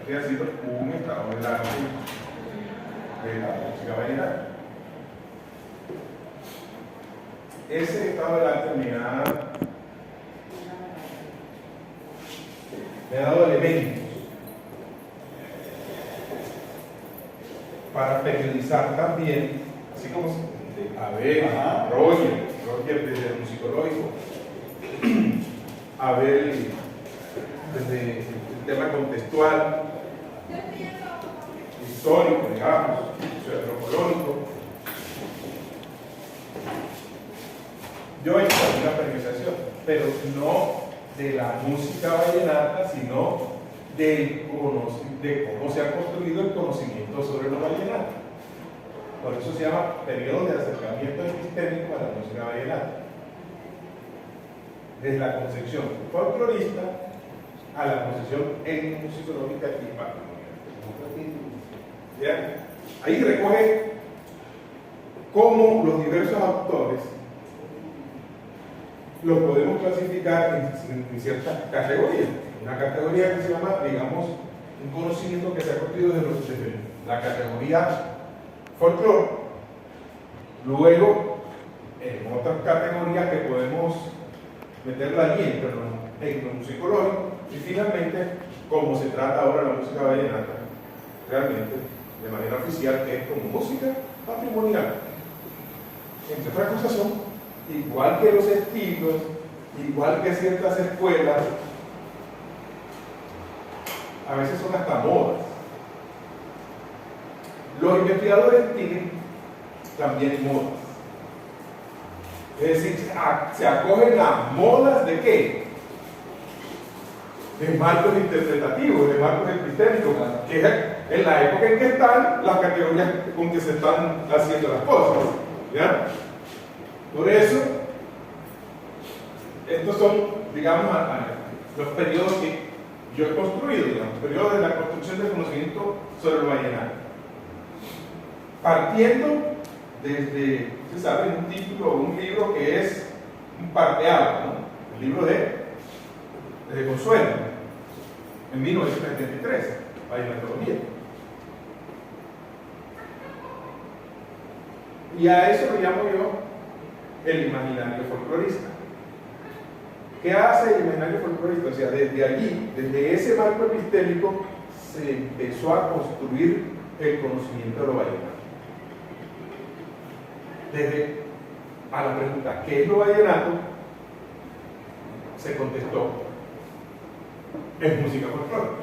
que ha sido un estado del arte de la música vallenata. Ese estado del arte me ha dado elementos para periodizar también, así como Abel, Roger desde el musicológico, Abel desde el tema contextual, histórico, digamos, socioantropológico. Yo he hecho una periodización, pero no de la música vallenata, sino de cómo se ha construido el conocimiento sobre los vallenatos. Por eso se llama periodo de acercamiento epistémico a la música vallenata. Desde la concepción folclorista a la concepción etnomusicológica y patrimonial. Ahí recoge cómo los diversos autores los podemos clasificar en ciertas categorías. Una categoría que se llama, digamos, un conocimiento que se ha construido desde la categoría folclore. Luego, en otras categorías que podemos meterla allí entre lo etnomusicológico, y finalmente, como se trata ahora la música vallenata, realmente, de manera oficial, que es como música patrimonial. Entre otras cosas son, igual que los estilos, igual que ciertas escuelas, a veces son hasta modas. Los investigadores tienen también modas. Es decir, se acogen a modas de qué? De marcos interpretativos, de marcos epistémicos, que es en la época en que están las categorías con que se están haciendo las cosas. ¿Ya? Por eso, estos son, digamos, los periodos que yo he construido, digamos, periodos de la construcción del conocimiento sobre el vallenato. Partiendo desde, se sabe, un título, un libro que es un parteaguas, ¿no? El libro de Consuelo, en 1973, Vallenatología. Y a eso lo llamo yo el imaginario folclorista. ¿Qué hace el imaginario folclorista? O sea, desde allí, desde ese marco epistémico, se empezó a construir el conocimiento de lo vallenato. Desde a la pregunta, ¿qué es lo vallenato? Se contestó, es música folclórica.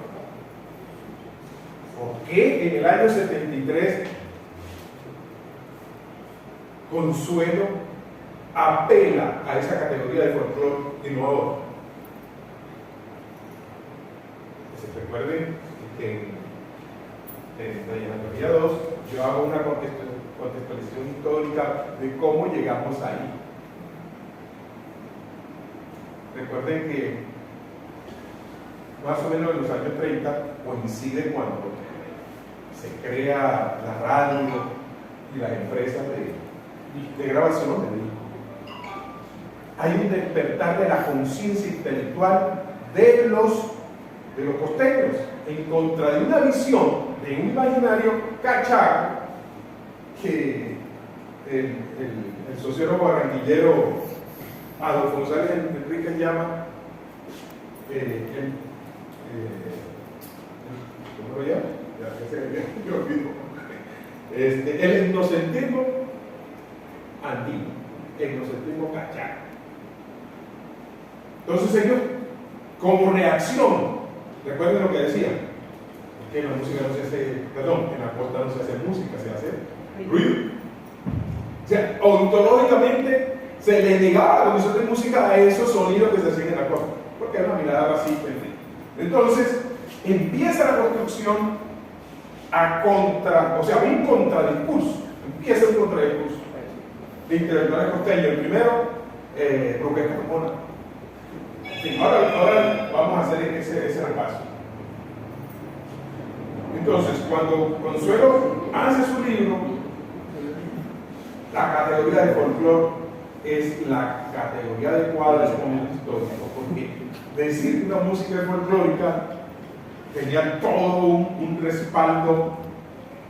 ¿Por qué en el año 73 Consuelo apela a esa categoría de folclore innovador? Se recuerden que en Vallenatología 2 yo hago una contextualización histórica de cómo llegamos ahí. Recuerden que más o menos en los años 30 coincide cuando se crea la radio y las empresas de grabación de discos. Hay un despertar de la conciencia intelectual de los costeños en contra de una visión de un imaginario cachaco que el sociólogo barranquillero Adolfo González Enríquez llama ¿cómo lo llama? Ya me olvido. El etnocentrismo andino, el etnocentrismo cachaco. Entonces ellos, como reacción, recuerden lo que decía, que en la música no se hace, perdón, en la costa no se hace música, se hace ruido. O sea, ontológicamente se le negaba la condición de música a esos sonidos que se hacían en la costa, porque era una mirada racista, en fin. Entonces, empieza la construcción un contradiscurso, empieza un contradiscurso de intelectuales costeños. El primero, Roque Carmona. Ahora vamos a hacer ese repaso. Entonces, cuando Consuelo hace su libro, la categoría de folclore es la categoría adecuada de ese momento histórico, porque decir que una música es folclórica tenía todo un respaldo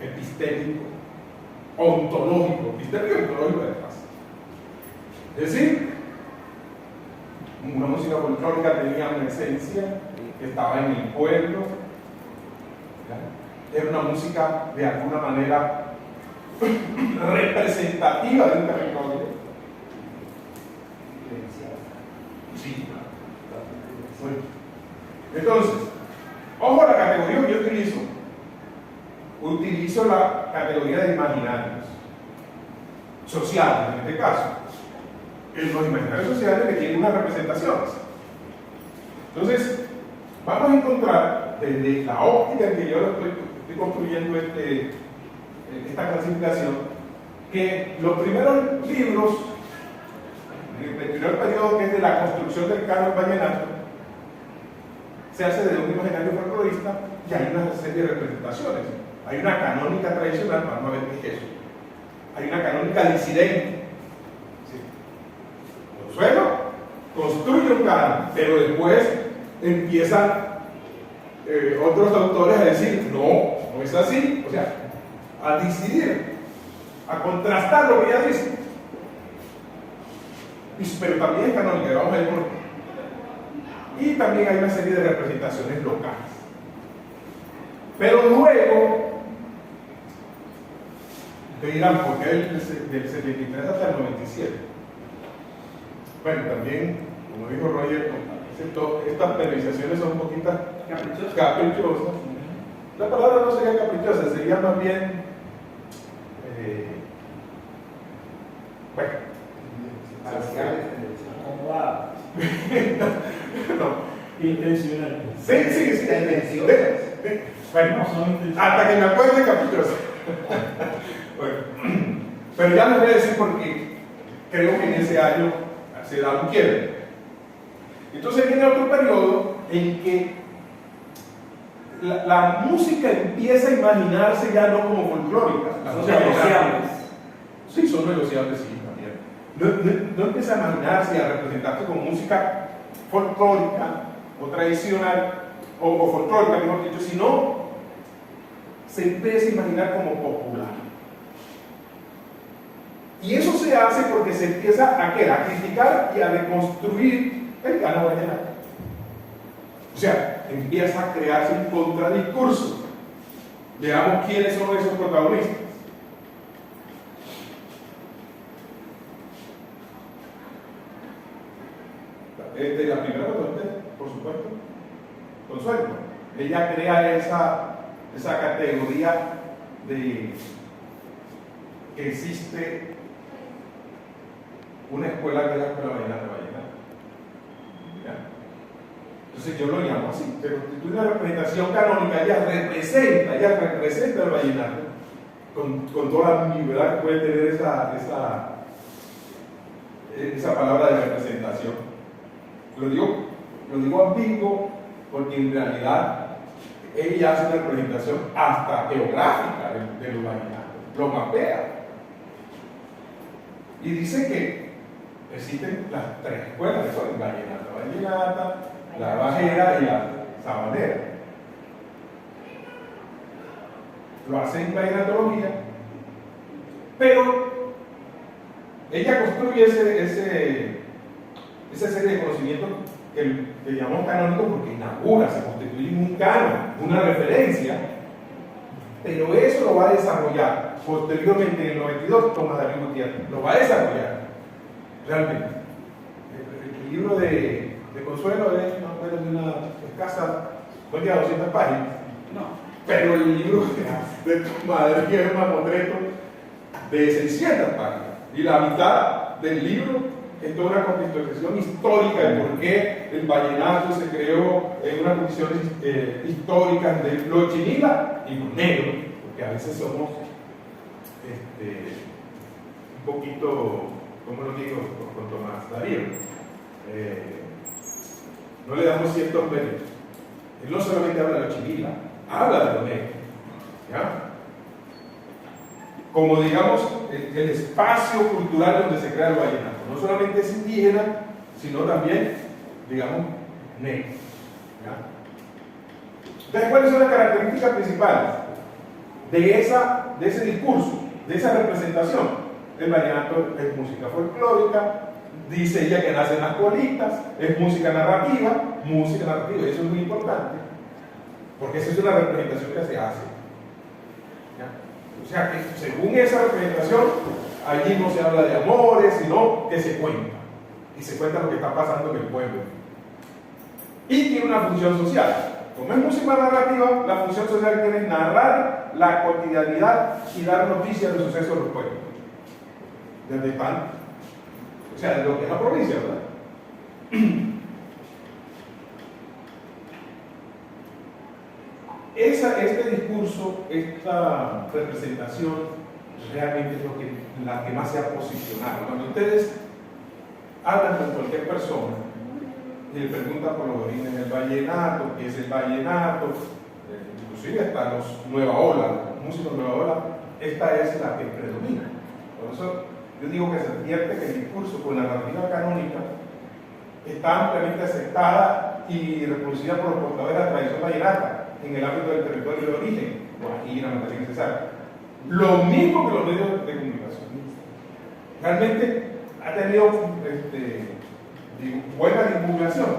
epistémico, ontológico, epistémico y ontológico de paz. Es decir, una música folclórica tenía una esencia que estaba en el pueblo, ¿ya? Era una música de alguna manera representativa de un territorio. Sí. Bueno. Entonces, ojo a la categoría que yo utilizo la categoría de imaginarios sociales, en este caso. En los imaginarios sociales que tienen unas representaciones. Entonces, vamos a encontrar desde la óptica en que yo estoy construyendo esta clasificación, que los primeros libros, el primer periodo, que es de la construcción del canon vallenato, se hace de un imaginario folclorista y hay una serie de representaciones. Hay una canónica tradicional, vamos a ver qué es eso. Hay una canónica disidente. ¿Sí? Consuelo construye un canon, pero después empiezan otros autores a decir, no es así, o sea, a decidir, a contrastar lo que ella dice. Pero también es canónica, vamos a ver por qué. Y también hay una serie de representaciones locales. Pero luego, te dirán, ¿por qué del 73 hasta el 97? Bueno, también, como dijo Roger, estas periodizaciones son un poquito caprichosas. La palabra no sería caprichosa, sería más bien, bueno, no. Intencional. Sí. Bueno, hasta que me acuerde caprichosa. Bueno, pero ya les voy a decir por qué creo que en ese año se da un quiebre. Entonces viene otro periodo en que la música empieza a imaginarse ya no como folclórica. Son negociables. Sí, son negociables, sí, también. No empieza a imaginarse y a representarse como música folclórica o tradicional, o folclórica, mejor dicho, sino se empieza a imaginar como popular. Y eso se hace porque se empieza a criticar y a deconstruir el canon vallenato. O sea, empieza a crearse un contradiscurso. Veamos quiénes son esos protagonistas. La primera protagonista, por supuesto, Consuelo. Ella crea esa categoría de que existe una escuela que es la Escuela Vallenata Vallenata. Entonces yo lo llamo así, pero tú una representación canónica, ella representa el vallenato con toda la ambigüedad que puede tener esa palabra de representación. Lo digo ambiguo porque en realidad ella hace una representación hasta geográfica de los vallenatos, lo mapea y dice que existen las tres escuelas que son vallenata, la bajera y la sabanera. Lo hace en vallenatología, pero ella construye esa serie de conocimientos que llamamos canónicos porque inaugura, se constituye un canon, una referencia, pero eso lo va a desarrollar posteriormente en el 92 Tomás Darío Gutiérrez, lo va a desarrollar realmente. El libro de Consuelo es más o menos de una escasa, pues ya 200 páginas, pero el libro de Tomás Darío es un mamotreto de 600 páginas y la mitad del libro es toda una contextualización histórica de por qué el vallenato se creó en unas condiciones históricas de los chinila y los negros, porque a veces somos un poquito, ¿cómo lo digo? Con Tomás Darío, no le damos ciertos méritos. Él no solamente habla de los chinila, habla de los negros, ¿ya? Como digamos el espacio cultural donde se crea el vallenato. No solamente es indígena, sino también, digamos, negro. ¿Ya? Entonces, ¿cuáles son las características principales de ese discurso, de esa representación? El vallenato es música folclórica, dice ella que nace en las colitas, es música narrativa, y eso es muy importante, porque esa es una representación que se hace. ¿Ya? O sea que según esa representación, allí no se habla de amores, sino que se cuenta, y se cuenta lo que está pasando en el pueblo. Y tiene una función social. Como es música narrativa, la función social tiene narrar la cotidianidad y dar noticias de sucesos de los pueblos. Desde pan, o sea, de lo que es la provincia, ¿verdad? Este discurso, esta representación, realmente es la que más se ha posicionado. Cuando ustedes hablan con cualquier persona y le preguntan por los orígenes del vallenato, qué es el vallenato, inclusive hasta los Nueva Ola, los músicos Nueva Ola, esta es la que predomina. Por eso yo digo que se advierte que el discurso con la narrativa canónica está ampliamente aceptada y reproducida por los portadores de la tradición vallenata en el ámbito del territorio de origen, Guajira, Magdalena, Cesar. Lo mismo que los medios de comunicación. Realmente ha tenido buena divulgación.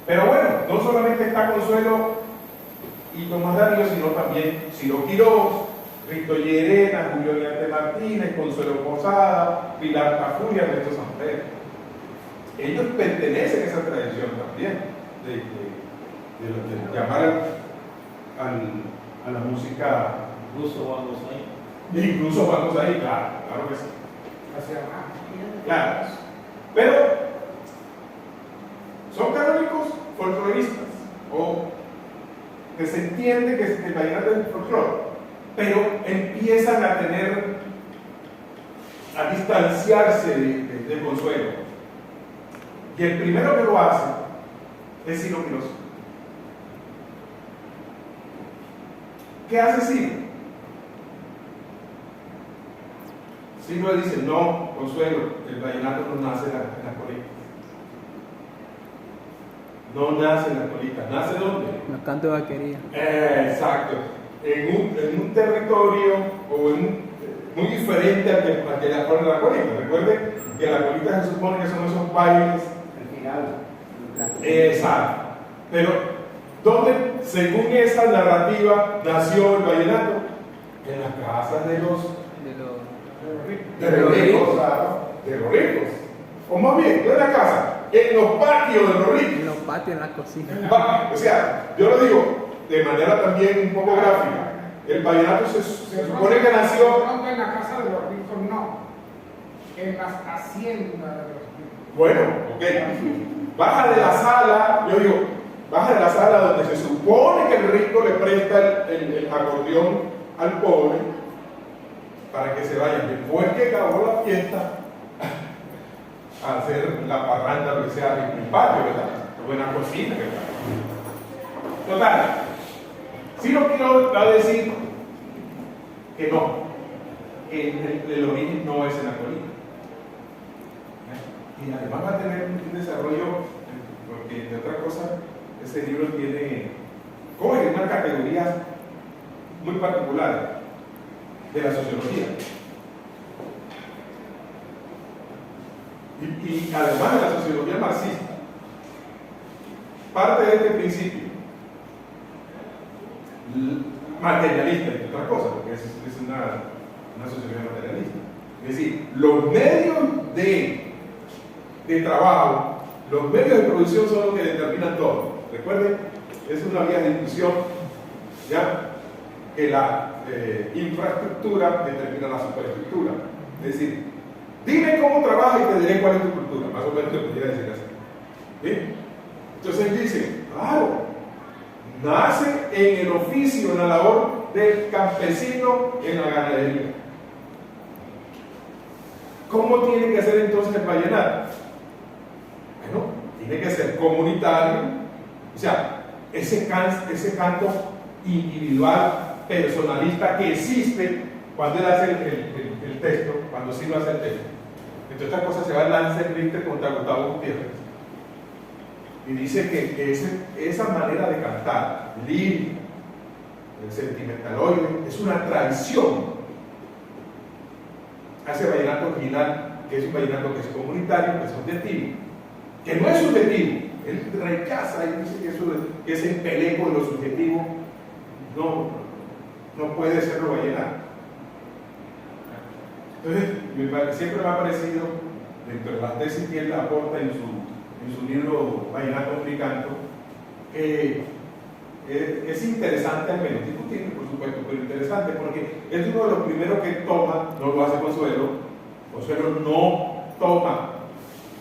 Pero bueno, no solamente está Consuelo y Tomás Darío, sino también Ciro Quirós, Rito Llerena, Julio Leante Martínez, Consuelo Posada, Pilar Tafuria, Ernesto Sanfer. Ellos pertenecen a esa tradición también de llamar a la música. Incluso Juan Gosaín. Incluso Juan Gosaín, claro que sí. Claro. Pero son canónicos folcloristas, o que se entiende que el vallenato es folclore, pero empiezan a distanciarse de Consuelo. Y el primero que lo hace es Ciro Quirós. ¿Qué hace Ciro? Ciro le dice: no, Consuelo, el vallenato no nace en las colitas. No nace en las colitas. ¿Nace dónde? En los cantos de vaquería. Exacto. En un territorio muy diferente al que la pone la colita. Recuerden que la colita se supone que son esos bailes. Al final. Exacto. Pero, ¿dónde, según esa narrativa, nació el vallenato? En las casas de los ricos, claro, de los ricos. O más bien, no en la casa, en los patios de los ricos. En los patios, en la cocina. O sea, yo lo digo de manera también un poco gráfica. El vallenato se supone que nació. No, en la casa de los ricos, no. En las haciendas de los ricos. Bueno, ok. Baja de la sala, yo digo, baja de la sala donde se supone que el rico le presta el acordeón al pobre para que se vayan. Después que acabó la fiesta, a hacer la parranda, lo que sea, en el patio, ¿verdad? Buena cocina, ¿verdad? Total. Si no quiero decir que no, que el origen no es en la colina. Y además va a tener un desarrollo, porque de otra cosa, este libro coge unas categorías muy particulares de la sociología. Y además de la sociología marxista, parte de este principio materialista, entre otras cosas, porque es una sociología materialista. Es decir, los medios de trabajo, los medios de producción son los que determinan todo. Recuerden, es una vía de discusión, ¿ya? Que la infraestructura determina la superestructura. Es decir, dime cómo trabajas y te diré cuál es tu cultura. Más o menos te podría decir así. ¿Bien? Entonces él dice, claro, nace en el oficio, en la labor del campesino en la ganadería. ¿Cómo tiene que ser entonces el vallenato? Bueno, tiene que ser comunitario, o sea, ese canto individual, personalista que existe cuando él hace el texto, cuando sí lo hace el texto. Entre otras cosas, se va a lanzar Richter contra Gustavo Gutiérrez. Y dice que esa manera de cantar, lírica, el sentimentaloide, es una traición a ese vallenato original, que es un vallenato que es comunitario, que es objetivo, que no es subjetivo. Él rechaza y dice que ese embeleco de lo subjetivo no puede ser lo vallenato. Entonces, siempre me ha parecido, dentro de las tesis que él aporta en su libro Vallenato Africano, que es interesante, al menos discutible por supuesto, pero interesante porque es uno de los primeros que toma, no lo hace Consuelo no toma,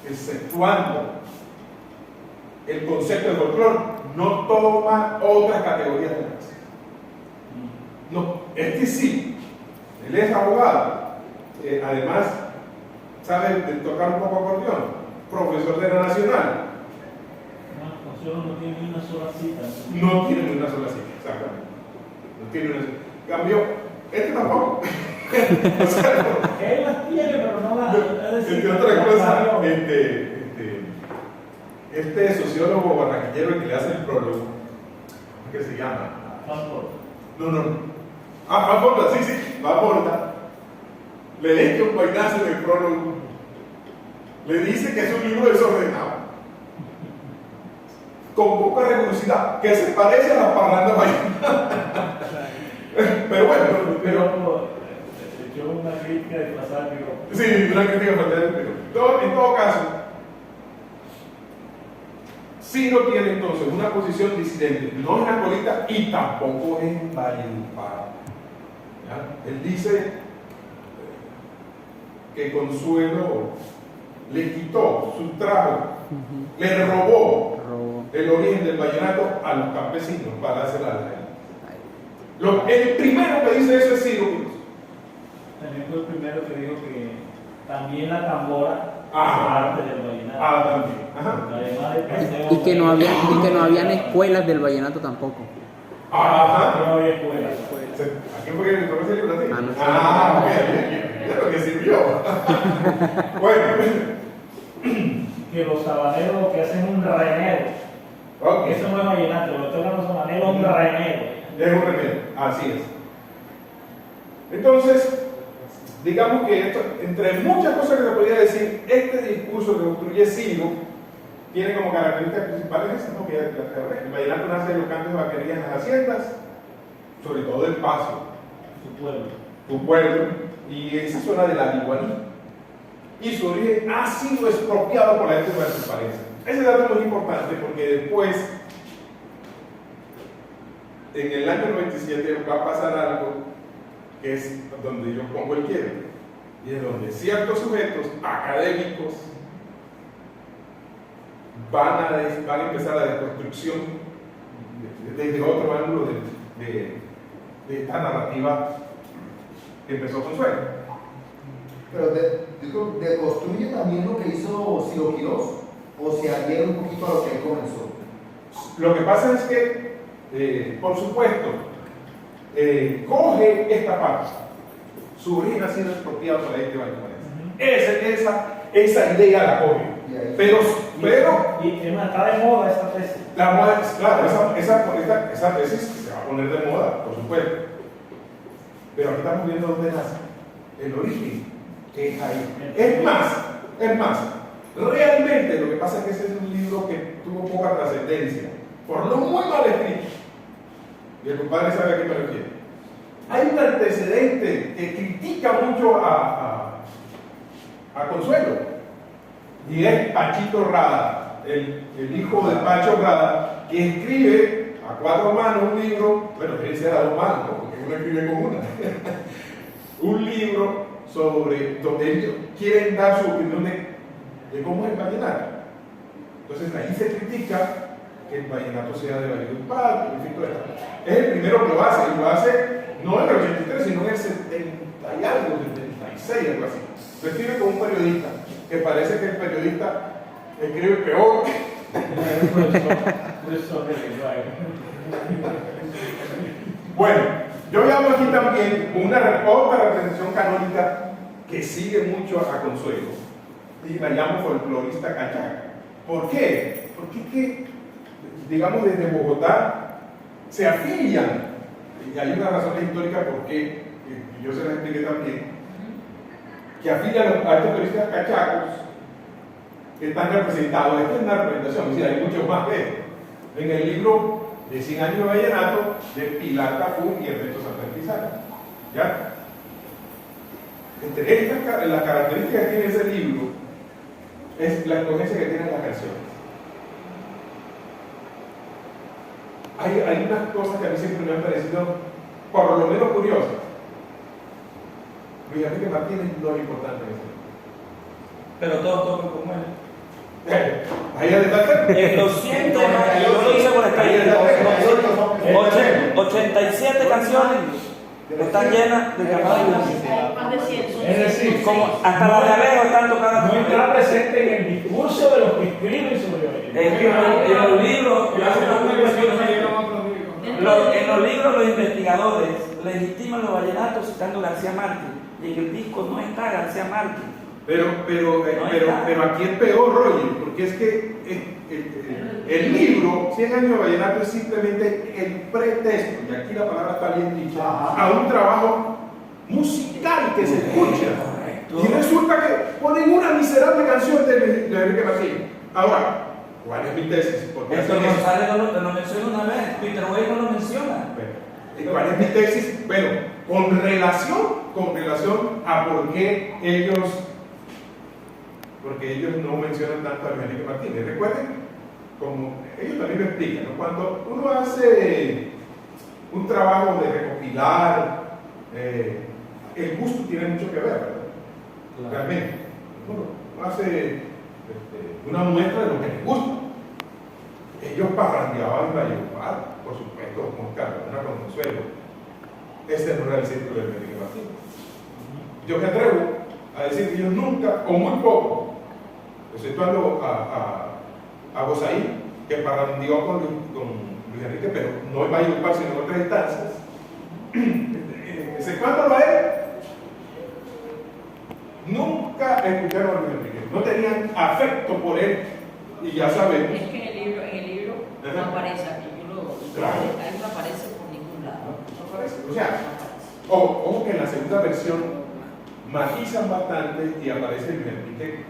exceptuando el concepto de folclore, no toma otras categorías de música. No, este sí, él es abogado, además sabe tocar un poco acordeón, profesor de la Nacional. Consuelo no tiene ni una sola cita. No tiene ni una sola cita, exactamente. No tiene una sola. Cambio, este tampoco. O sea, Él las tiene, pero no las. entre otras cosas, este sociólogo barranquillero el que le hace el prólogo, ¿qué se llama? No. Juan Porta, sí, Juan Porta. Le echa un vainazo en el prólogo. Le dice que es un libro desordenado, con poca rigurosidad, que se parece a la parranda vallenata. Pero bueno, echó una crítica disfrazada, sí, una crítica fraternal, pero en todo caso, sí no tiene entonces una posición disidente, no es acolita y tampoco es valledupar. Él dice que Consuelo le quitó, sustrajo, le robó el origen del vallenato a los campesinos para hacer la ley. El primero que dice eso es Ciro Quirós. También fue el primero que dijo que también la tambora es parte del vallenato. También. Además del paseo, Y que no habían escuelas del vallenato tampoco. que no había escuela. ¿A quién fue que le tocó ese libro a ti? No sé. Mira lo que sirvió. Bueno. Que los sabaneros lo que hacen es un renero. Ok. Eso no es vallenato, lo que tocan los sabaneros es un renero. Es un remedio, así es. Entonces, digamos que esto, entre muchas cosas que se podría decir, este discurso que construye Ciro tiene como características principales esas, ¿no? Que el vallenato nace de los cantos de vaquería en las haciendas, sobre todo del Paso, tu pueblo, y esa zona de la Iguaní. Y su origen ha sido expropiado por la gente de la transparencia. Ese dato es muy importante porque después, en el año 97, va a pasar algo que es donde yo pongo el quiero, y es donde ciertos sujetos académicos van a empezar la deconstrucción desde otro ángulo de esta narrativa que empezó Consuelo. Pero deconstruye también lo que hizo Ciro Quirós, o se adhiere un poquito a lo que él comenzó. Lo que pasa es que, por supuesto, coge esta parte. Su origen ha sido expropiado por la gente vallenata. Esa idea la coge. Pero y está de moda esta tesis. la moda, claro, esa tesis se va a poner de moda, por supuesto. Pero aquí estamos viendo dónde nace el origen, que es ahí. Es más, realmente lo que pasa es que ese es un libro que tuvo poca trascendencia, por lo muy mal escrito. Y el compadre sabe a qué me refiero. Hay un antecedente que critica mucho a Consuelo, y es Pachito Rada, el hijo de Pacho Rada, que escribe a cuatro manos un libro, bueno, él será a dos manos, ¿no? Porque uno escribe con una, un libro donde ellos quieren dar su opinión de cómo es el vallenato. Entonces ahí se critica que el vallenato sea de Valledupar, en fin, todo esto. Es el primero que lo hace, y lo hace no en el 83, sino en el 70 y algo, el 76, algo así. Lo escribe con un periodista, que parece que el periodista escribe peor. Bueno, yo llamo aquí también otra representación canónica que sigue mucho a Consuelo, y la llamo folclorista cachaca. ¿Por qué? ¿Por qué que, digamos, desde Bogotá se afilian? Y hay una razón histórica por qué, y yo se la expliqué también, que afilian a estos turistas cachacos que están representados. Esto es una representación, es decir, hay muchos más que esto. En el libro de 100 años de vallenato de Pilar Cafú y Ernesto Santos Pizarro. ¿Ya? Entre las características que tiene ese libro es la escogencia que tienen las canciones. Hay unas cosas que a mí siempre me han parecido por lo menos curiosas. Luis Enrique Martínez no es importante en eso. Pero todos tocan como él. Ahí es de En los 100 temas, yo lo hice por estadística, 87 canciones están llenas de llamadas de Hay más de 100. Es decir, como hasta las de Alejo están tocadas no como él. está presente en el discurso de los que escriben sobre vallenato. En los libros, Dentro de- en los libros los investigadores legitiman los vallenatos citando García Márquez, y en el disco no está García Márquez. Pero aquí es peor, Roger, porque es que el libro 100 años de vallenato es simplemente el pretexto, y aquí la palabra está bien dicha, a un trabajo musical que se escucha. Correcto. Y resulta que ponen una miserable canción de Enrique Martínez. Ahora, ¿cuál es mi tesis? ¿Por qué Héctor hacen eso? González lo menciona una vez, Peter Way no lo menciona. ¿Y cuál es mi tesis? Bueno, con relación a por qué porque ellos no mencionan tanto a Enrique Martínez. Recuerden, como ellos también lo explican, ¿no? Cuando uno hace un trabajo de recopilar, el gusto tiene mucho que ver, ¿verdad? Claro. Realmente. Uno hace una muestra de lo que les gusta. Ellos parrandeaban en Valledupar, por supuesto, con Carolina, con Consuelo. Este no era el círculo de Enrique Martínez. Yo me atrevo a decir que ellos nunca, o muy poco, exceptuando a Gozaí, que parrandeó con Luis Enrique, pero no en Valledupar, sino en otras instancias, exceptuándolo a él, nunca escucharon a Luis Enrique, no tenían afecto por él, y ya sabemos. Es que en el libro no Ajá. aparece aquí. Claro. Ahí no aparece por ningún lado. No parece. O sea, ojo que en la segunda versión matizan bastante y aparece Luis Enrique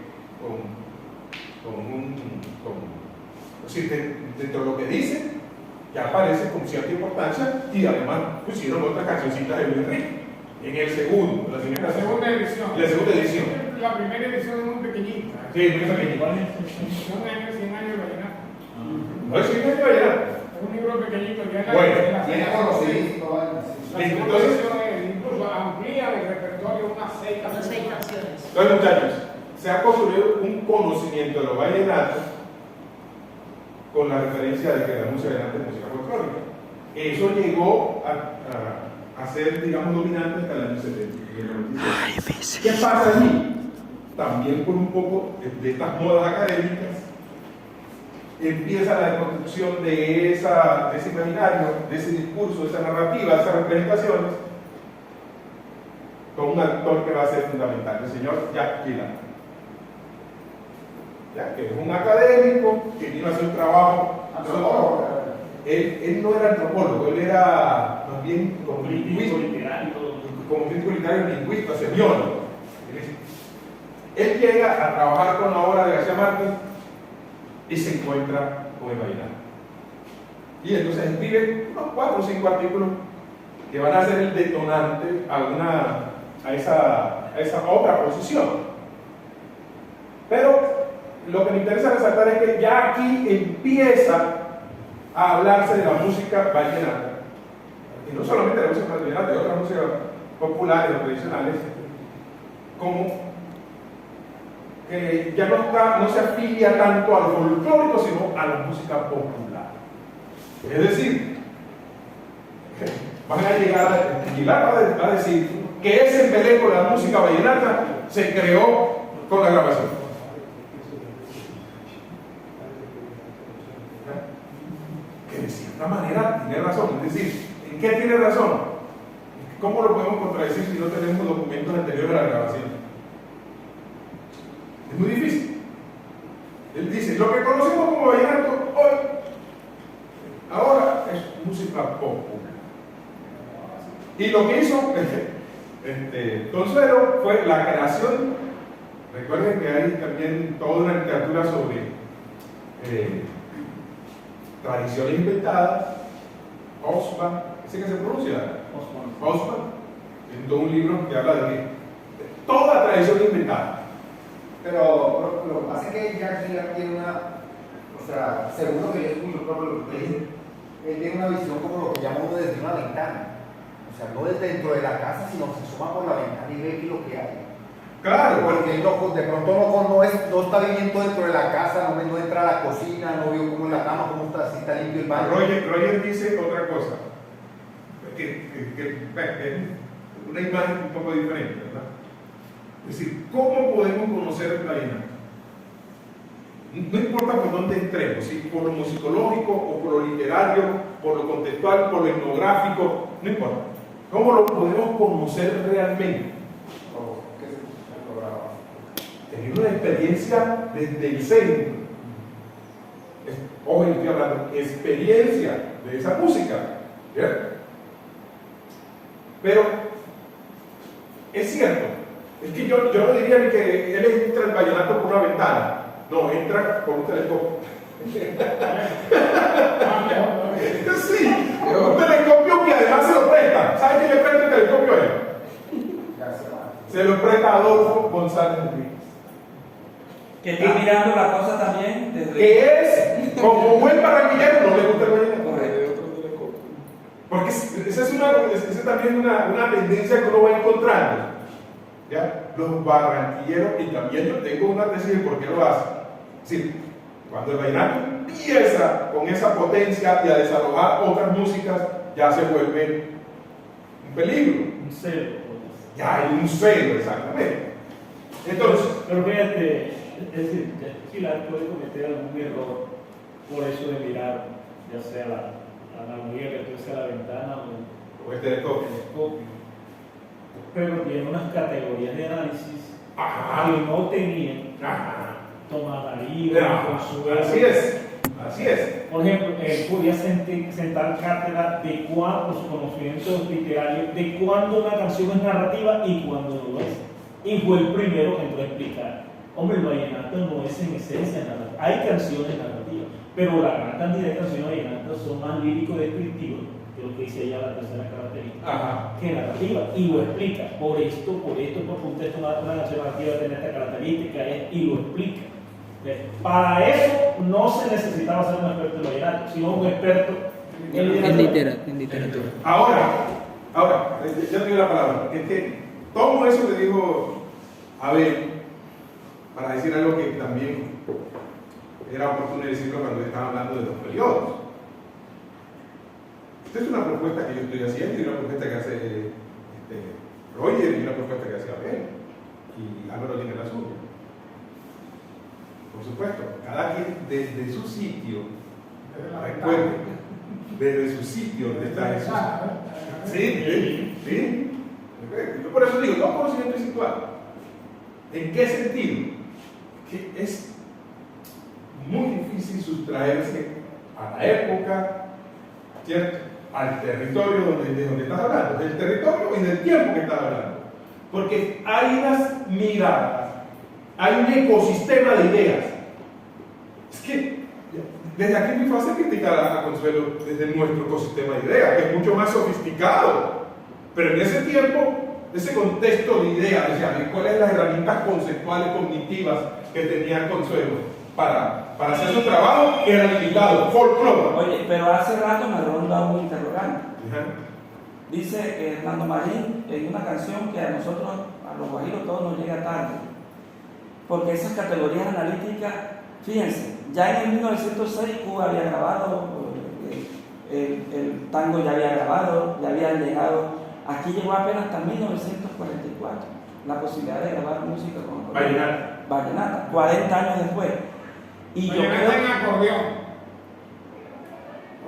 es decir, dentro de lo que dice, ya aparece con cierta importancia y además pusieron otras cancioncitas de Luis Enrique en el segundo, La segunda edición. La segunda edición. La primera edición es muy pequeñita. Sí, muy pequeñito. Son 100 años de vallenato. No es que no vaya. Es un libro pequeñito. Ya en la- Bueno, en la Tiene segunda conocimiento, vainas, sí. La segunda edición incluso amplía el repertorio unas 6 Son 6 canciones. canciones. Entonces, muchachos, se ha construido un conocimiento de los vallenatos con la referencia de que la música vallenata es música folclórica. Eso llegó a ser, digamos, dominante hasta el año 70. ¿Qué pasa allí? También por un poco de estas modas académicas, empieza la construcción de ese imaginario, de ese discurso, de esa narrativa, de esas representaciones, con un actor que va a ser fundamental, el señor Jacques Gillard. Ya, que es un académico que vino a hacer un trabajo. Él no era antropólogo, él era más bien como Crítico lingüista, literario. como crítico literario, lingüista, semiólogo. Él llega a trabajar con la obra de García Márquez y se encuentra con el vallenato. Y entonces escribe unos 4 o 5 artículos que van a ser el detonante a esa otra posición. Pero lo que me interesa resaltar es que ya aquí empieza a hablarse de la música vallenata. Y no solamente de la música vallenata, de otras músicas populares o tradicionales, como que ya no se afilia tanto al folclórico, sino a la música popular. Es decir, van a llegar a decir que ese embeleco de la música vallenata se creó con la grabación. Que de cierta manera tiene razón. Es decir, ¿en qué tiene razón? ¿Cómo lo podemos contradecir si no tenemos documentos anteriores a la grabación? Es muy difícil. Él dice, lo que conocemos como vallenato hoy, ahora es música popular. Y lo que hizo Consuelo fue la creación. Recuerden que hay también toda una literatura sobre tradiciones inventadas. Osman, ¿ese que se pronuncia? Osman, en todo un libro que habla de toda tradición inventada. Pero lo que pasa es que Jack Gilliam tiene una, o sea, según lo que yo escucho, por lo que dice, él tiene una visión como lo que llama uno desde una ventana. O sea, no desde dentro de la casa, sino se asoma por la ventana y ve lo que hay. Claro, Porque él no, de pronto no está viviendo dentro de la casa, no entra a la cocina, no vio cómo es la cama, cómo está, si está limpio el baño. Roger dice otra cosa, que es una imagen un poco diferente, ¿verdad? Es decir, ¿cómo podemos conocer el vallenato? No importa por dónde entremos, ¿sí? Por lo musicológico o por lo literario, por lo contextual, por lo etnográfico, no importa. ¿Cómo lo podemos conocer realmente? Tener una experiencia desde el centro. Ojo, estoy hablando experiencia de esa música, ¿cierto? Pero es cierto, es que yo no diría que él entra al vallenato por una ventana, no, entra por un telescopio. Sí, un telescopio que además se lo presta. ¿Sabe quién le presta el telescopio a él? Se lo presta Adolfo González Enríquez. Que está mirando la cosa también desde... Que es, como buen barranquillero, no le gusta el vallenato. Correcto. Porque esa es también una tendencia que uno va encontrando. ¿Ya? Los barranquilleros, y también yo tengo una tesis de por qué lo hacen. Es decir, cuando el vallenato empieza con esa potencia y a desalojar otras músicas, ya se vuelve un peligro. Un cero. Ya hay un celo, exactamente. Entonces, pero fíjate, es decir, Gilliam puede cometer algún error por eso de mirar, ya sea la analogía que tú sea la ventana o el telescopio. Pero tiene unas categorías de análisis Ajá. que no tenían Ajá. Tomás Darío, Consuelo. Así es. Por ejemplo, él podía sentar cátedra de cuántos conocimientos literarios, de cuándo una canción es narrativa y cuándo no lo es. Y fue el primero que entró a explicar. Hombre, el vallenato no es en esencia narrativa. Hay canciones narrativas, pero la gran cantidad de canciones vallenatas son más líricos-descriptivos, que lo que dice ella la tercera característica, Ajá. que narrativa. Y lo explica. Por contexto, una canción narrativa tiene esta característica, y lo explica. Para eso no se necesitaba ser un experto en vallenato, sino un experto en literatura. Ahora, ya te doy la palabra. Es que tomo eso que dijo Abel para decir algo que también era oportuno decirlo cuando estaba hablando de los periodos. Esta es una propuesta que yo estoy haciendo y una propuesta que hace Roger y una propuesta que hace Abel. Y Álvaro tiene la suya. Por supuesto, cada quien desde su sitio, recuerden, desde su sitio, donde está Jesús. Sí. Yo por eso digo, todo conocimiento es igual. ¿En qué sentido? Que es muy difícil sustraerse a la época, ¿cierto? Al territorio de donde estás hablando, del territorio y del tiempo que estás hablando. Porque hay unas miradas, hay un ecosistema de ideas. Es que desde aquí es muy fácil criticar a Consuelo desde nuestro ecosistema de ideas, que es mucho más sofisticado. Pero en ese tiempo, ese contexto de ideas, decía, ¿cuáles son las herramientas conceptuales cognitivas que tenía Consuelo para hacer su trabajo? Era limitado, folclore. Oye, pero hace rato me ronda un interrogante. Dice Hernando Marín en una canción que a nosotros, a los guajiros, todo nos llega tarde. Porque esas categorías analíticas, fíjense, ya en el 1906 Cuba había grabado, el tango ya había grabado, ya habían llegado. Aquí llegó apenas hasta 1944 la posibilidad de grabar música con vallenata, 40 años después. Y yo creo en acordeón.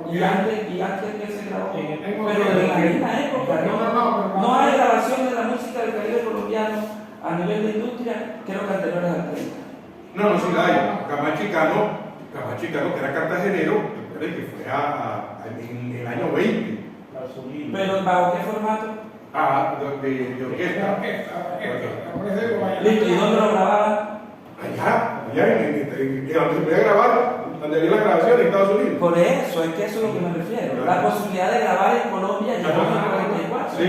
y antes que se grabó, pero en en la misma época no hay grabación de la música del Caribe colombiano a nivel de industria, creo que anteriores al 30. No, sí la hay. Camacho y Cano, que era cartagenero, recuerden que fue en el año 20. Pero ¿bajo qué formato? De orquesta. Listo, ¿y dónde lo grababan? Allá en donde se podía grabar, donde había la grabación en Estados Unidos. Por eso, es que eso es lo que me refiero. La posibilidad de grabar en Colombia llegó en el 44. Sí.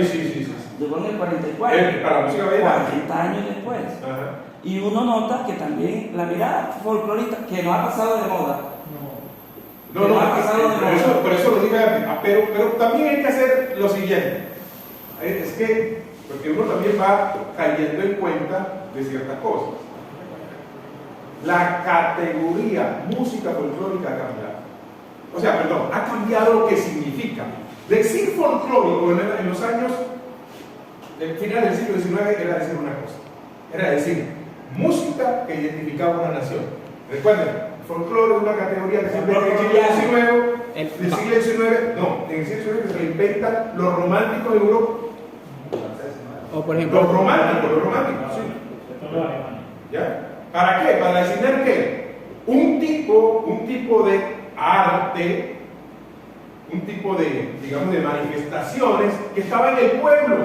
Llegó en el 44. Para la música vallenata. 40 años después. Ajá. Y uno nota que también la mirada folclorista, que no ha pasado de moda. No, por eso lo dije antes. Pero también hay que hacer lo siguiente. Es que, porque uno también va cayendo en cuenta de ciertas cosas. La categoría música folclórica ha cambiado. O sea, perdón, ha cambiado lo que significa. Decir folclórico en los años, el final del siglo XIX, era decir una cosa. Era decir música que identificaba una nación. Recuerden, folclore es una categoría que se inventa en el siglo XIX. No, en el siglo XIX que se le inventan los románticos en Europa. O por ejemplo, Los románticos, sí. ¿Ya? ¿Para qué? Para designar que un tipo de arte, un tipo de, digamos, de manifestaciones que estaba en el pueblo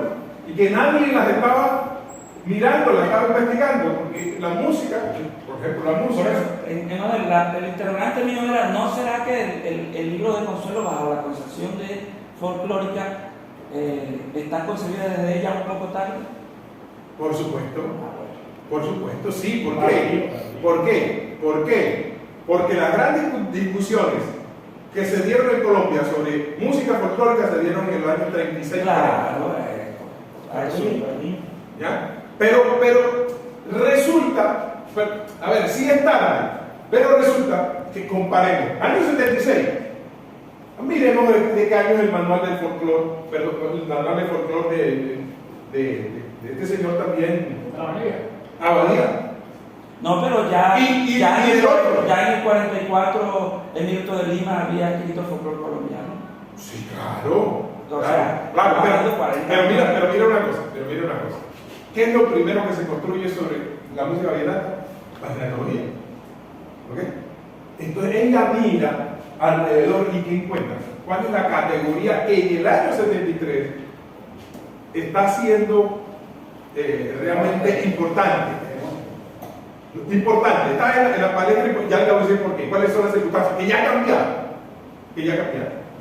y que nadie las estaba mirando, las estaba investigando, porque la música, por ejemplo, la música. El interrogante mío era: ¿no será que el libro de Consuelo, bajo la concepción de folclórica, está concebida desde ella un poco tarde? Por supuesto, sí. ¿Por qué? Porque las grandes discusiones que se dieron en Colombia sobre música folclórica se dieron en los años 36. Claro, ¿Ya? Pero resulta, a ver, sí es tarde, pero resulta que comparemos. Año 76. Miremos de qué año es el manual del folclore, el manual del folclore de este señor también. Abadía. No, pero ya, Y ya el otro. en el 44 Emilio de Lima había escrito folclore colombiano. Sí, claro. O sea, Claro, pero mira una cosa. ¿Qué es lo primero que se construye sobre la música vallenata? La vallenatología. ¿Ok? Entonces ella mira alrededor y ¿qué encuentra? ¿Cuál es la categoría que en el año 73 está siendo realmente importante? Está en la palestra, y ya le voy a decir por qué. ¿Cuáles son las circunstancias? Que ya cambiaron.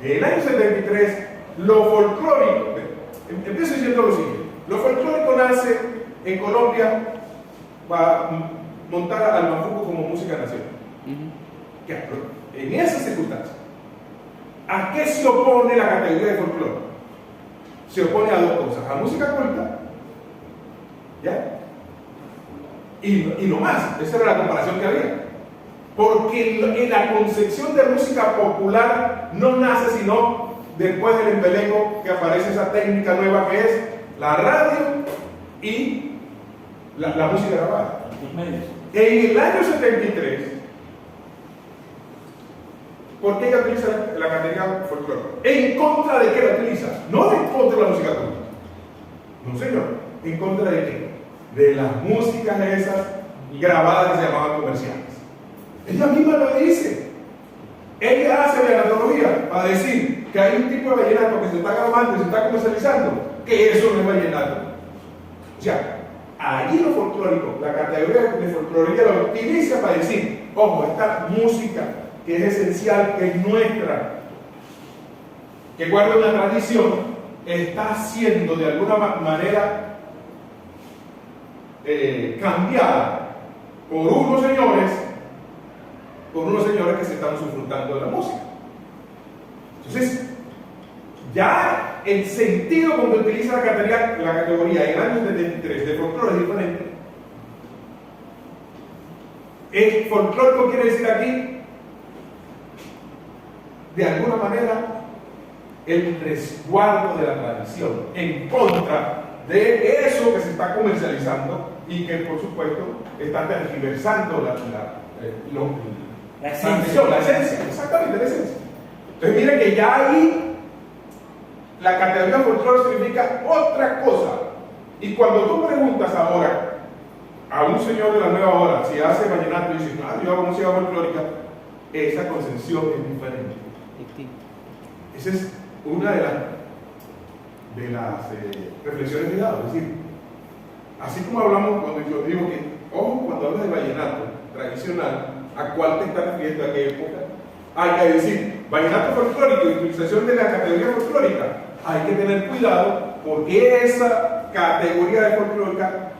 En el año 73, lo folclórico, empiezo diciendo lo siguiente: lo folclórico nace en Colombia para montar al mafuco como música nacional. En esas circunstancias, ¿a qué se opone la categoría de folclore? Se opone a dos cosas: a música culta, ¿ya? Y no más. Esa era la comparación que había. Porque en la concepción de música popular no nace sino después del embeleco, que aparece esa técnica nueva que es la radio y la música grabada. En el año 73, ¿por qué ella utiliza la categoría folclore? ¿En contra de qué la utiliza? No en contra de la música culta. No, señor. ¿En contra de qué? De las músicas esas grabadas que se llamaban comerciales. Ella misma lo dice. Ella hace vallenatología para decir que hay un tipo de vallenato que se está grabando y se está comercializando, que eso no es vallenato. O sea, ahí lo folclórico, la categoría de folclorería lo utiliza para decir: ojo, esta música que es esencial, que es nuestra, que guarda una tradición, está siendo de alguna manera cambiada por unos señores que se están disfrutando de la música. Entonces, ya el sentido con que utiliza la categoría en el año 73 de folclore es diferente. El folclórico quiere decir aquí, de alguna manera, el resguardo de la tradición, en contra de eso que se está comercializando y que, por supuesto, está tergiversando la esencia, exactamente la esencia. Entonces, miren que ya ahí la categoría folclore significa otra cosa. Y cuando tú preguntas ahora a un señor de la nueva ola, si hace vallenato y dice, no, yo hago música folclórica, esa concepción es diferente. Esa es una de las reflexiones que he dado. Es decir, así como hablamos cuando yo digo que, ojo, cuando hablas de vallenato tradicional, ¿a cuál te estás refiriendo? ¿A qué época? Hay que decir, vallenato folclórico y utilización de la categoría folclórica. Hay que tener cuidado porque esa categoría de folclórica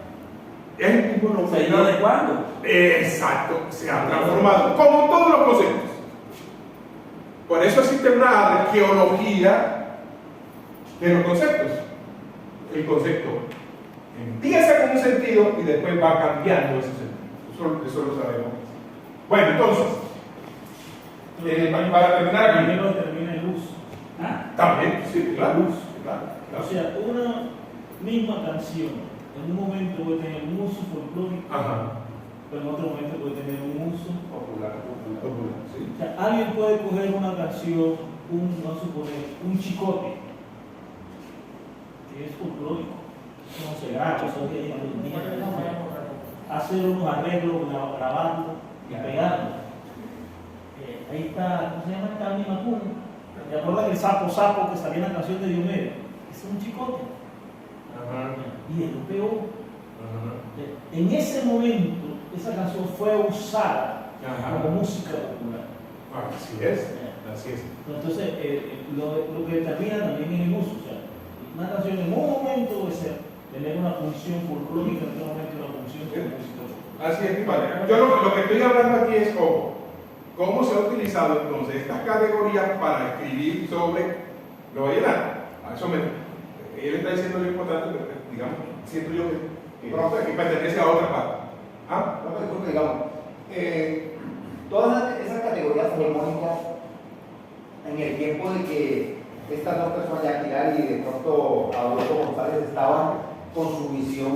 es un tipo no. ¿Se ha ido adecuando? Exacto, se ha transformado, como todos los conceptos. Por eso existe una arqueología de los conceptos. El concepto empieza con un sentido y después va cambiando ese sentido. Eso lo sabemos. Bueno, entonces, para terminar aquí. Primero termina el uso. También, sí, claro. O sea, una misma canción en un momento puede tener un uso folclórico, pero en otro momento puede tener un uso Popular. Sí. O sea, alguien puede coger una canción, vamos a suponer, un chicote, que es folclórico, no se graba, eso que hay un día, hacer unos arreglos, grabarlo y pegarlo. Ahí está, ¿cómo se llama esta misma cuna? ¿Te acuerdas que el sapo que salía en la canción de Diomedes? Es un chicote. Y él lo pegó. En ese momento, esa canción fue usada como música popular. Así es. Entonces, lo que determina también es el uso. O sea, una canción en un momento puede ser tener una función folclórica, en otro momento una función como música popular. Así es, mi padre. Yo lo que estoy hablando aquí es cómo se ha utilizado entonces estas categorías para escribir sobre lo vallenato. A eso él está diciendo lo importante, pero digamos, siento yo que pertenece a otra parte. No, pero creo que digamos, todas esas categorías hegemónicas en el tiempo de que estas dos personas, Jackie Lar y de pronto Adolfo González, estaban con su visión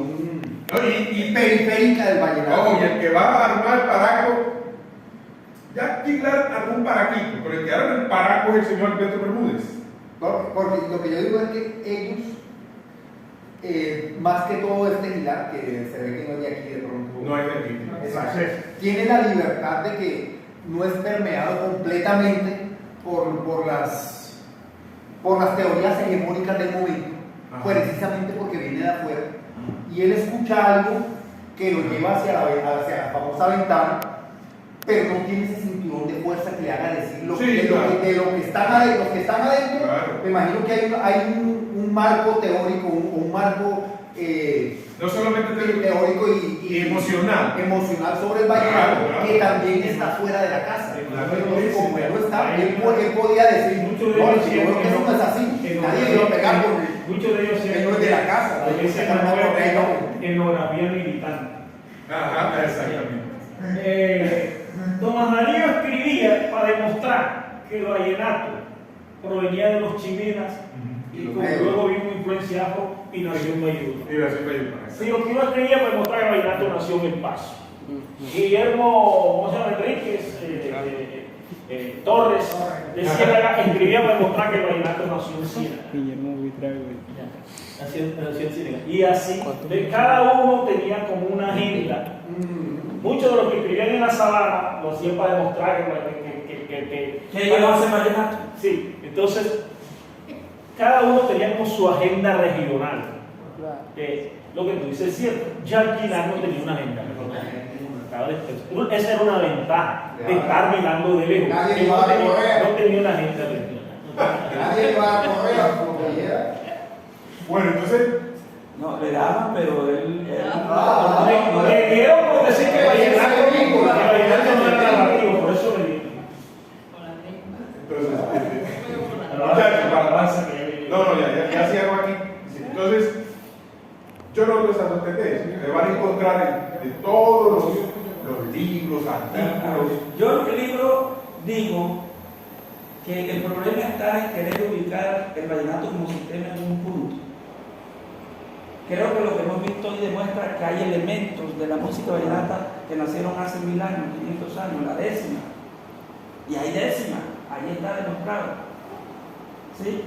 y periférica del vallenato. Y el que va a armar el paraco, Jackie Lar armó un paraquito, pero el que arma el paraco es el señor Alberto Bermúdez. Porque lo que yo digo es que ellos, más que todo este Gilar, que se ve que no es de aquí de pronto, No es de aquí. exacto, tiene la libertad de que no es permeado completamente por las teorías hegemónicas del momento, precisamente porque viene de afuera, y él escucha algo que lo lleva hacia la famosa ventana, pero no tiene ese cinturón de fuerza que le haga decir lo de lo que están adentro. Claro. Me imagino que hay un marco teórico, un marco no solamente teórico y emocional sobre el vallenato, que también está fuera de la casa. Entonces, como él no está, él podía decir, no, yo creo que eso no es así, nadie le va a pegar porque muchos de ellos él no es de la casa. Etnografía militante. Exactamente. Tomás Darío escribía para demostrar que el vallenato provenía de los chimenas y como luego vino influenciado y nació en Bayuta. Si lo que yo escribía para demostrar que el vallenato nació en El Paso. Guillermo, ¿cómo se llama? Enríquez, Torres de Ciénaga escribía para demostrar que el vallenato nació en Ciénaga. Guillermo Buitrago. Nació en Ciénaga. Y así, cada uno tenía como una agenda. Muchos de los que escribían en la sabana lo hacían para demostrar que ellos hacen vallenato. Sí, entonces cada uno tenía como su agenda regional. Lo que tú dices es cierto. Jackie Lar no tenía una agenda regional. Esa era una ventaja de estar mirando de lejos. No tenía una agenda regional. Nadie va a correr como que quiera. Bueno, entonces. No, le daban, pero él le dieron por decir que vallenato no era narrativo, por eso le dieron. Entonces, ya cierro aquí. Entonces, yo no veo esas dos tendencias. Me van a encontrar de todos los libros, artículos. Yo en el libro digo que el problema está en querer ubicar el vallenato como sistema en un punto. Creo que lo que hemos visto hoy demuestra que hay elementos de la música vallenata que nacieron hace 1000 años, 500 años, la décima. Y hay décima, ahí está demostrado. ¿Sí?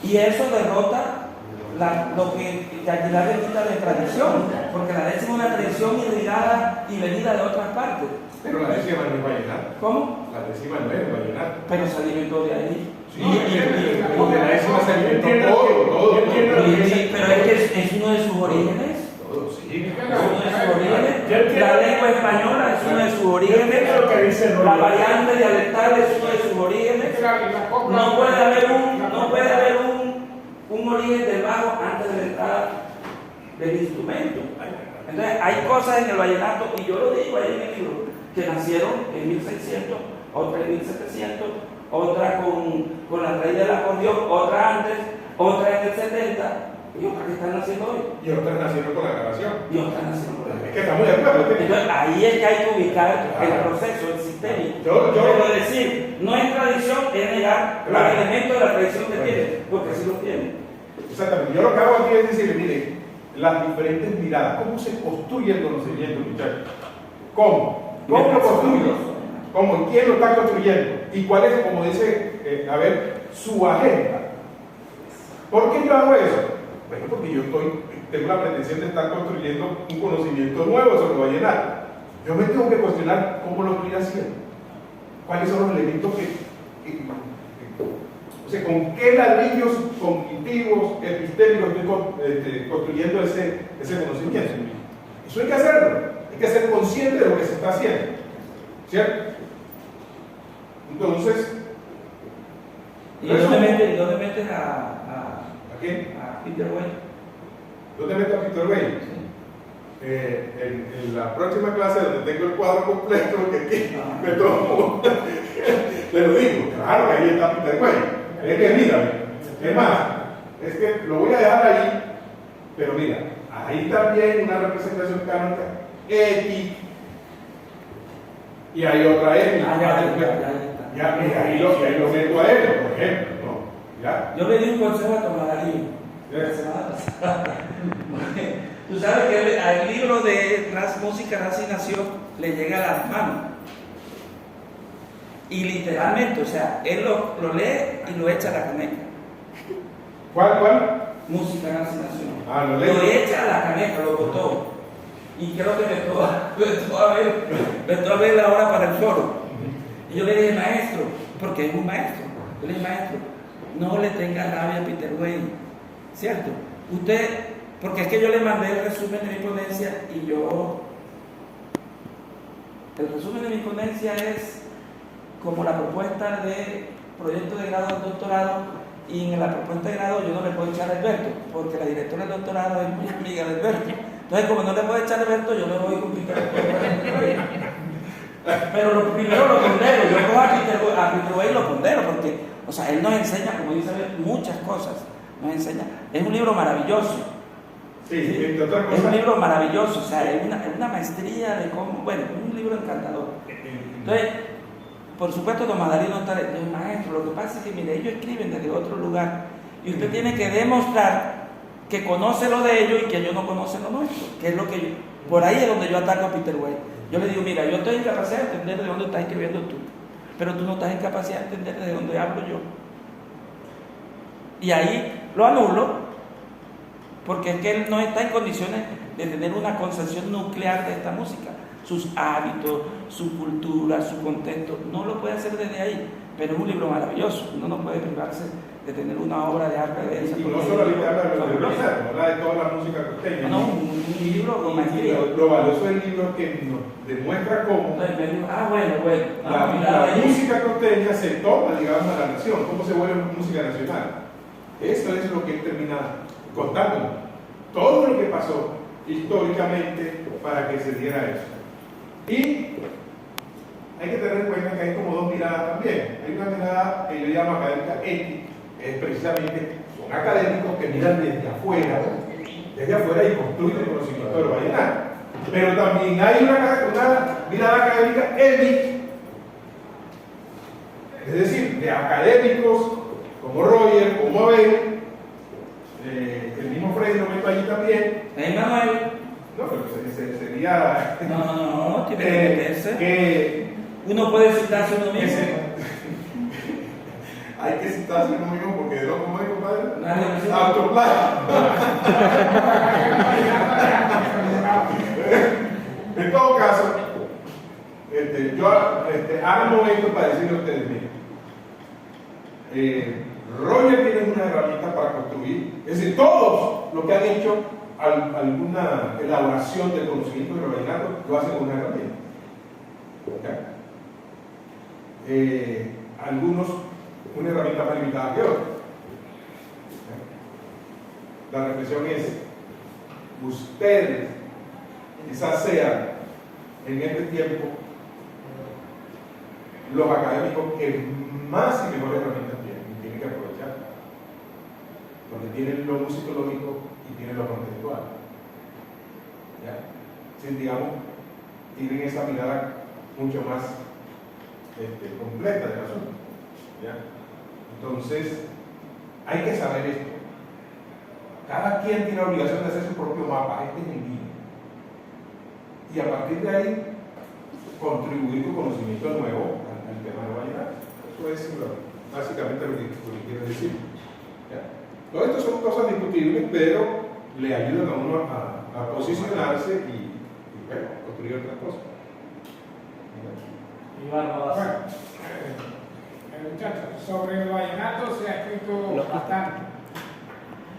Y eso derrota lo que Aguilar le quita de tradición, porque la décima es una tradición irrigada y venida de otras partes. Pero la décima no es vallenato. ¿Cómo? La décima no es vallenato. Pero se alimentó de ahí. Sí, de la décima se alimentó todo. Pero es que es uno de sus orígenes. Todo, sí. Es uno de sus orígenes. La lengua española es uno de sus orígenes. Lo que dice La Roland. variante dialectal es uno de sus orígenes. No puede haber un origen del bajo antes de la entrada del instrumento. Entonces, hay cosas en el vallenato, y yo lo digo ahí en el libro, que nacieron en 1600, otra en 1700, otra con la raíz del acordeón, otra antes, otra en el 70, y otras que están naciendo hoy. Y otras nacieron con la grabación. Y otras nacieron por Es ahí. que estamos de acuerdo. Entonces, ahí es que hay que ubicar el proceso, el sistema. Pero decir, no es tradición, es negar los elementos de la tradición que tiene, porque sí lo tiene. Exactamente. Yo lo que hago aquí es decir, miren, las diferentes miradas, cómo se construye el conocimiento, muchachos. ¿Cómo? ¿Cómo lo construyo? ¿Cómo? ¿Quién lo está construyendo? ¿Y cuál es, como dice, su agenda? ¿Por qué yo hago eso? Bueno, porque yo tengo la pretensión de estar construyendo un conocimiento nuevo sobre el vallenato. Yo me tengo que cuestionar cómo lo estoy haciendo. ¿Cuáles son los elementos o sea, con qué ladrillos cognitivos, epistémicos estoy construyendo ese conocimiento? Eso hay que hacerlo. Hay que ser consciente de lo que se está haciendo. ¿Cierto? Entonces, ¿y dónde metes a quién? a Peter Way? ¿Dónde meto a Peter Way? En la próxima clase donde tengo el cuadro completo, que aquí me tomo, le lo digo, claro que ahí está Peter Way. Es que mira, es más, es que lo voy a dejar ahí, pero mira, ahí también una representación canónica X, y hay otra X. Ya, y ahí lo meto a él, por ejemplo, ¿no? ¿Ya? Yo le di un consejo a Tomás Darío la semana pasada. Tú sabes que al libro de Música, Raza y Nación le llega a las manos. Y literalmente, o sea, él lo lee y lo echa a la caneca. ¿Cuál? Música, Raza y Nación. Ah, lo lee. Lo echa a la caneca, lo botó. Y creo que me a ver la hora para el foro. Y yo le dije, maestro, porque es un maestro. Yo le dije, maestro, no le tenga rabia a Peter Way, ¿cierto? Usted, porque es que yo le mandé el resumen de mi ponencia y el resumen de mi ponencia es como la propuesta de proyecto de grado al doctorado, y en la propuesta de grado yo no le puedo echar a Alberto, porque la directora del doctorado es muy amiga de Alberto. Entonces, como no le puedo echar a Alberto, yo me voy a complicar. Pero lo primero lo pondero, yo cojo a Peter Way y lo pondero, porque, o sea, él nos enseña, como dice, muchas cosas, nos enseña. Es un libro maravilloso. Sí, entre otras Es un cosas. libro maravilloso, o sea, es una maestría de cómo, bueno, es un libro encantador. Entonces, por supuesto, Tomás Darío no está, el maestro, lo que pasa es que, mire, ellos escriben desde otro lugar, y usted tiene que demostrar que conoce lo de ellos y que ellos no conocen lo nuestro, que es lo que yo, por ahí es donde yo ataco a Peter Way. Yo le digo, mira, yo estoy en capacidad de entender de dónde estás escribiendo tú, pero tú no estás en capacidad de entender de dónde hablo yo. Y ahí lo anulo, porque es que él no está en condiciones de tener una concepción nuclear de esta música. Sus hábitos, su cultura, su contexto, no lo puede hacer desde ahí, pero es un libro maravilloso. Uno no puede privarse de tener una obra de arte de esa. Y no solamente habla de los de habla de toda la música costeña. No, un libro con maestría. Lo valioso del libro es que nos demuestra cómo la música costeña se toma, digamos, a la nación, cómo se vuelve música nacional. Eso es lo que él termina contándonos. Todo lo que pasó históricamente para que se diera eso. Y hay que tener en cuenta que hay como dos miradas también. Hay una mirada que yo llamo académica ética, es precisamente, son académicos que miran desde afuera y construyen el conocimiento de lo vallenato. Pero también hay una mirada académica ética, es decir, de académicos como Roger, como Abel, el mismo Freddy lo meto allí también. Manuel. No, pero sería. No, tiene que meterse. Uno puede citarse uno mismo. hay que citarse conmigo porque de lo como es, compadre. Nadie me cita. Autoplaya. En todo caso, yo armo esto para decirle a ustedes, miren, Roger tiene una herramienta para construir, es decir, todos los que han hecho alguna elaboración del conocimiento de los vallenatos lo hacen con una herramienta. Algunos una herramienta más limitada que otra. La reflexión es, ustedes quizás sean en este tiempo los académicos que más y mejores herramientas tienen que aprovechar, porque tienen lo musicológico y tienen lo contextual. ¿Ya? Sí, digamos, tienen esa mirada mucho más completa del asunto. ¿Ya? Entonces, hay que saber esto. Cada quien tiene la obligación de hacer su propio mapa, este es el mío. Y a partir de ahí, contribuir con conocimiento nuevo al tema de vallenato. Eso es básicamente lo que quiero decir. ¿Ya? Todo esto son cosas discutibles, pero le ayudan a uno a posicionarse y bueno, construir otras cosas. Bueno, muchachos, sobre el vallenato se ha escrito bastante.